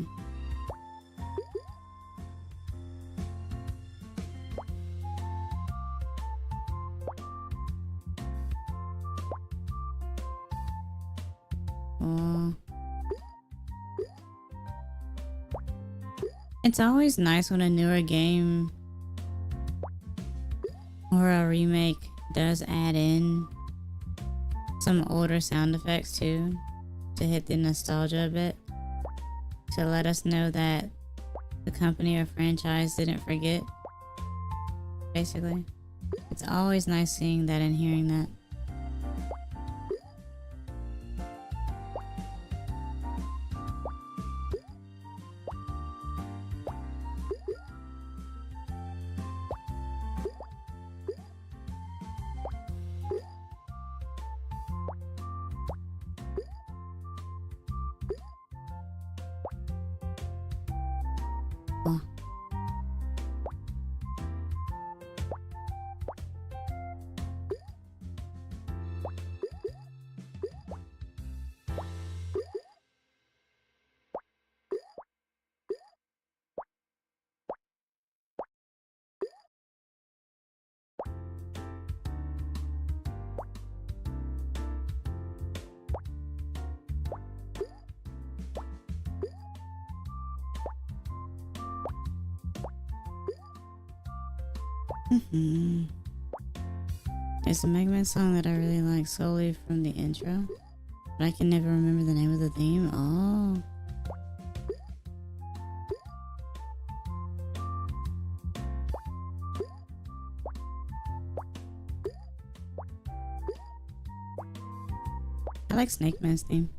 It's always nice when a newer game or a remake does add in some older sound effects too, to hit the nostalgia a bit, to let us know that the company or franchise didn't forget, basically. It's always nice seeing that and hearing that. There's a Mega Man song that I really like solely from the intro, but I can never remember the name of the theme. Oh. I like Snake Man's theme.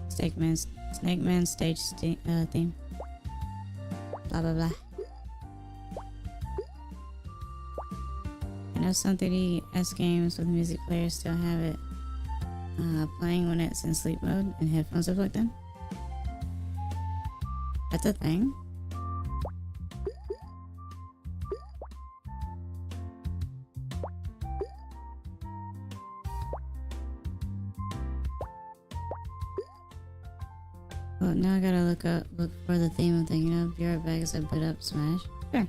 Snake Man's stage theme. Blah blah blah. I know some 3DS games with music players still have it playing when it's in sleep mode and headphones are plugged in. That's a thing. Well, now I gotta look for the theme I'm thinking of. Be right back as I boot up Smash. Sure.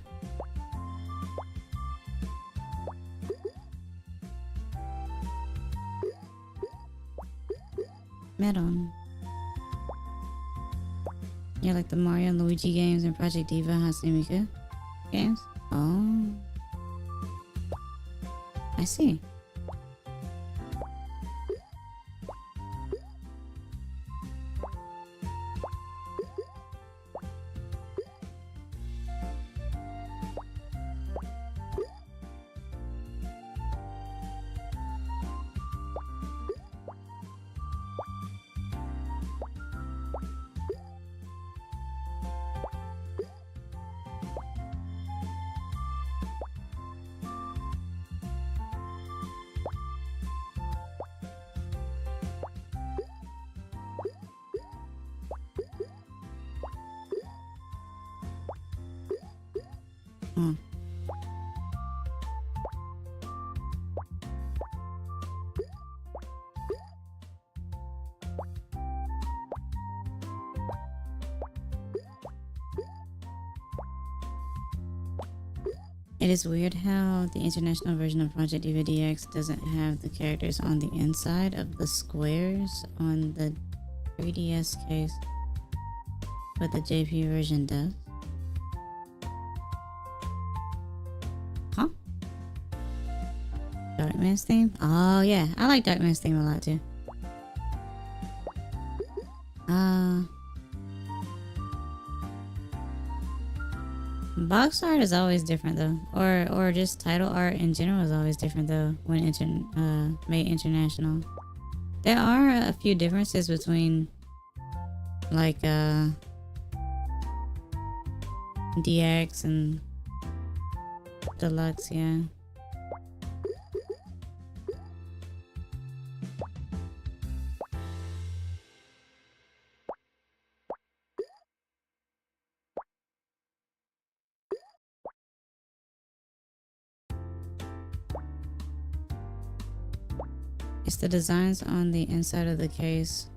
Melon. Yeah, like the Mario and Luigi games and Project Diva SUIKA games. Oh. I see. It is weird how the international version of Project Diva DX doesn't have the characters on the inside of the squares on the 3DS case, but the JP version does. Huh? Darkman's theme? Oh yeah, I like Darkman's theme a lot too. Box art is always different though, or just title art in general is always different though when made international. There are a few differences between like DX and Deluxe, yeah. It's the designs on the inside of the case,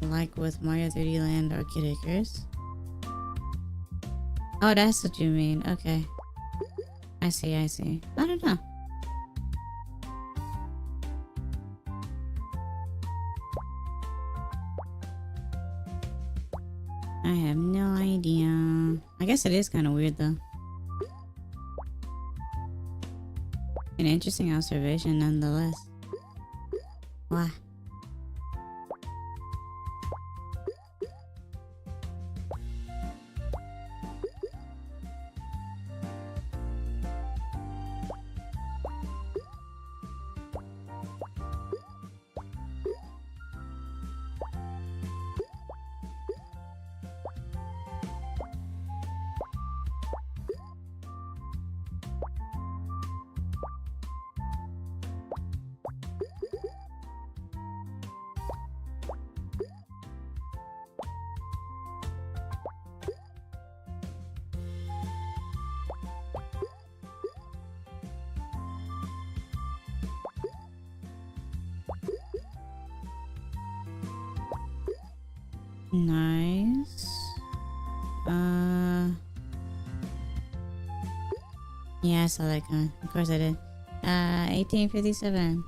like with Mario 3D Land or Kid Icarus. Oh, that's what you mean. Okay. I see. I don't know. I have no idea. I guess it is kind of weird though. An interesting observation nonetheless. Why? Nice. Yeah, I saw that coming. Of course I did. 1857.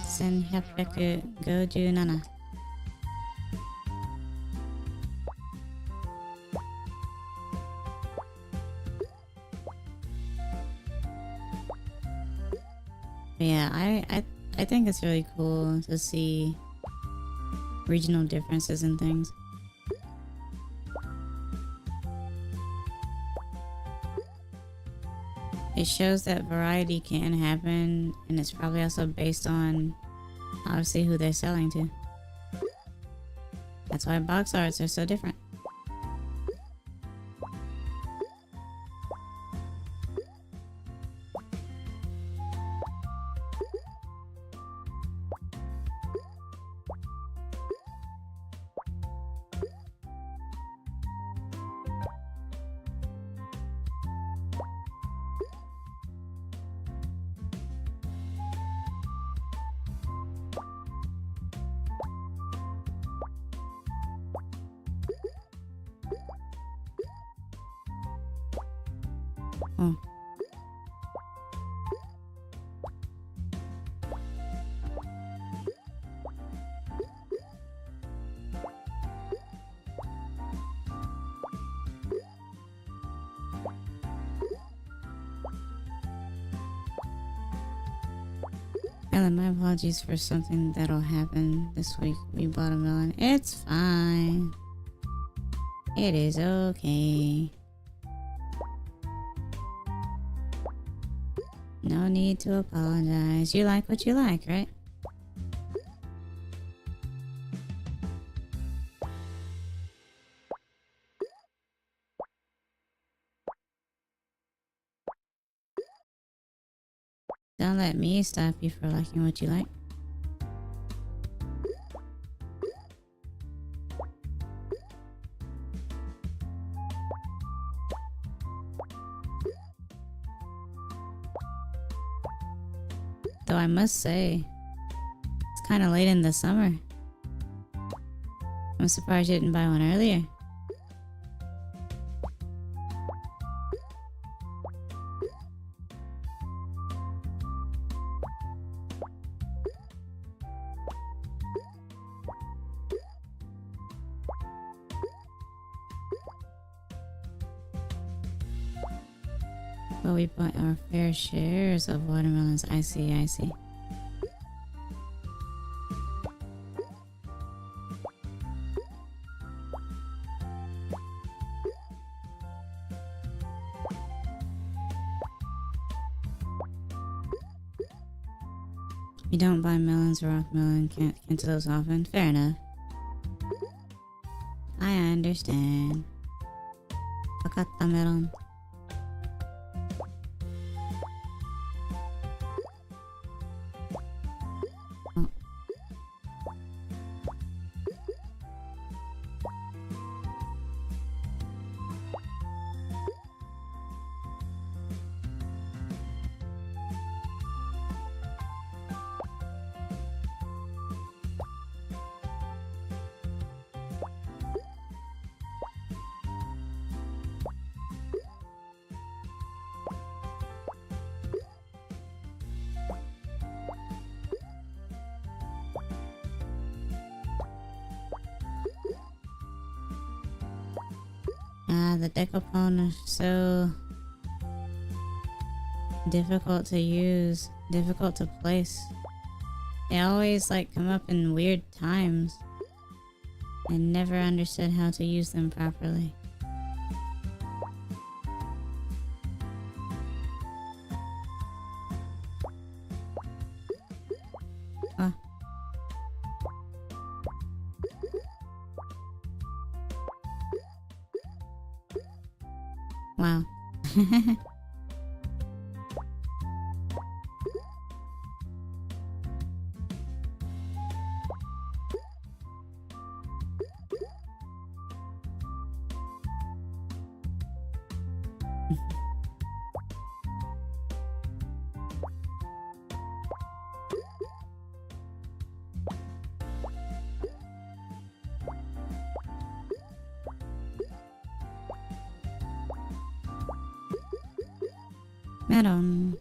Senhyaku Goju Nana. But yeah, I think it's really cool to see regional differences in things. It shows that variety can happen, and it's probably also based on obviously who they're selling to. That's why box arts are so different. Oh. Ellen, my apologies for something that'll happen this week. We bought a melon. It's fine. It is okay. No need to apologize. You like what you like, right? Don't let me stop you for liking what you like. Though I must say, it's kind of late in the summer. I'm surprised you didn't buy one earlier. But we bought our fair shares of watermelons. I see, I see. You don't buy melons, rock melon, cantaloupes often. Fair enough. I understand. Wakatta melon. Oh. The decapone is so difficult to use, difficult to place. They always like come up in weird times. I never understood how to use them properly. Oh. Wow. Melon.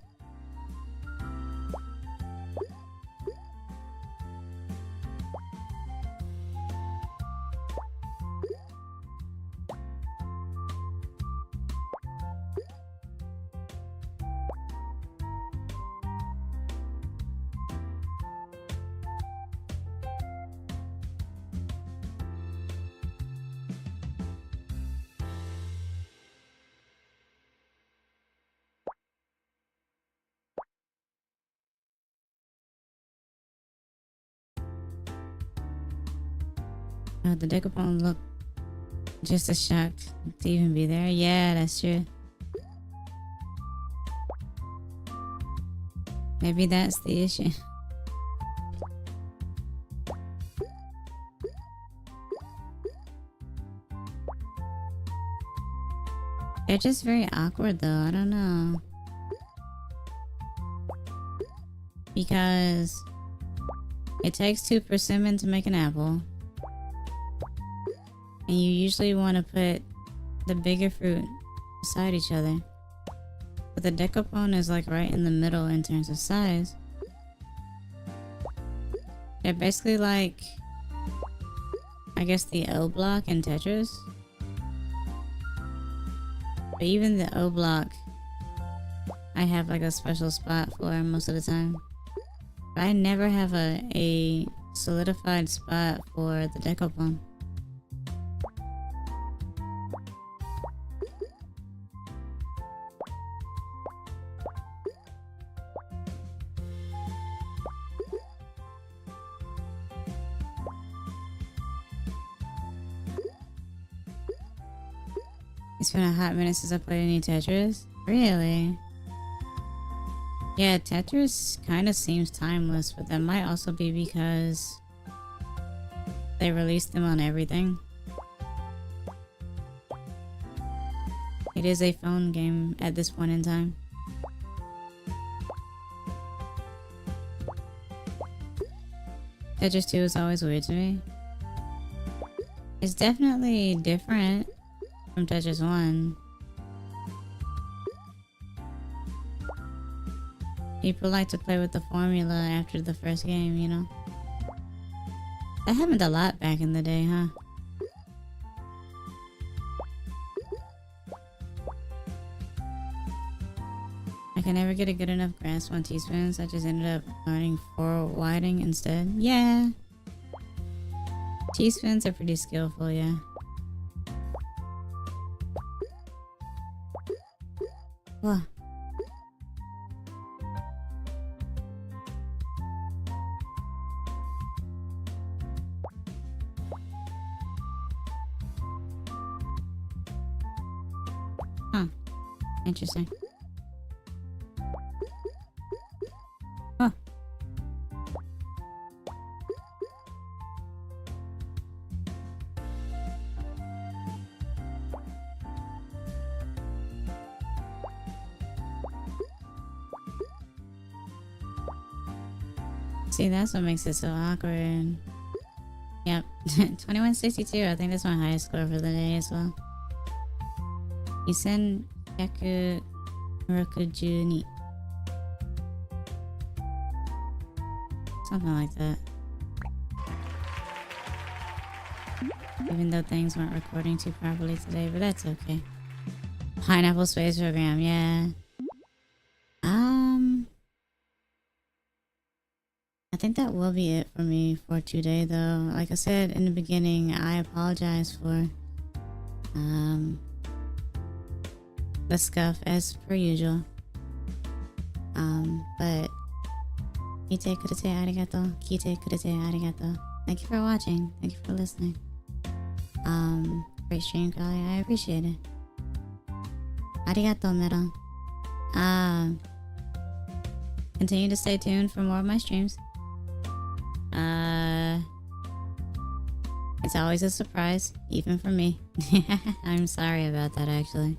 The decapone look just as shocked to even be there. Yeah, that's true. Maybe that's the issue. They're just very awkward though, I don't know. Because it takes 2 persimmon to make an apple. And you usually want to put the bigger fruit beside each other. But the decapone is like right in the middle in terms of size. They're basically like, I guess, the O block in Tetris. But even the O block, I have like a special spot for most of the time. But I never have a solidified spot for the decapone. It's been a hot minute since I played any Tetris. Really? Yeah, Tetris kind of seems timeless, but that might also be because they released them on everything. It is a phone game at this point in time. Tetris 2 is always weird to me. It's definitely different from Tetris 1. People like to play with the formula after the first game, you know? That happened a lot back in the day, huh? could never get a good enough grasp on teaspoons. I just ended up learning 4 whiting instead. Yeah. Teaspoons are pretty skillful, yeah. Whoa. Huh. Interesting. Oh. See, that's what makes it so awkward. Yep. 2162. I think that's my highest score for the day as well. Isen Yaku Rokujuni. Something like that. Even though things weren't recording too properly today, but that's okay. Pineapple Space Program, yeah. I think that will be it for me for today, though. Like I said in the beginning, I apologize for the scuff as per usual. But kite kurete arigato, kite kurete arigato. Thank you for watching. Thank you for listening. Great stream, Kali. I appreciate it. Arigato, Melon. Continue to stay tuned for more of my streams. It's always a surprise, even for me. I'm sorry about that, actually.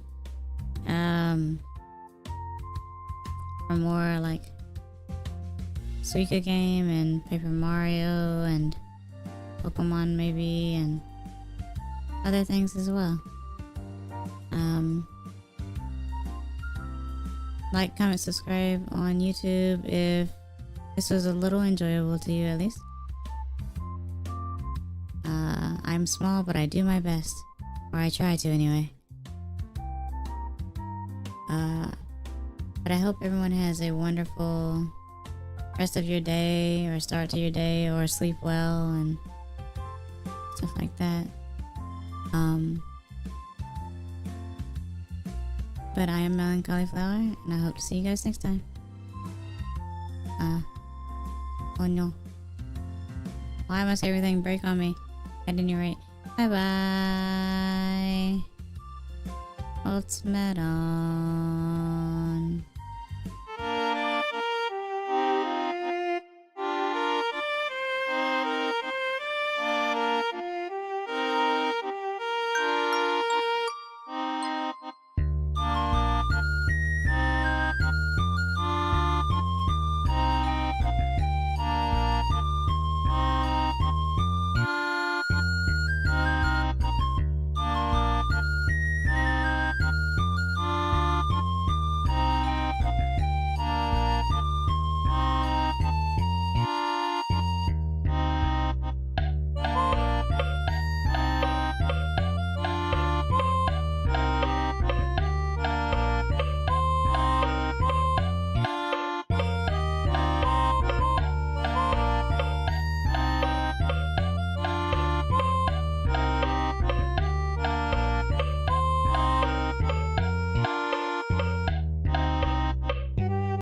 For more like SUIKA game and Paper Mario and Pokemon maybe and other things as well. Like, comment, subscribe on YouTube if this was a little enjoyable to you at least. I'm small, but I do my best. Or I try to anyway. But I hope everyone has a wonderful rest of your day or start to your day or sleep well and stuff like that. But I am meloncollieflaur and I hope to see you guys next time. Oh no. Why must everything break on me? At any rate, bye bye. Melon.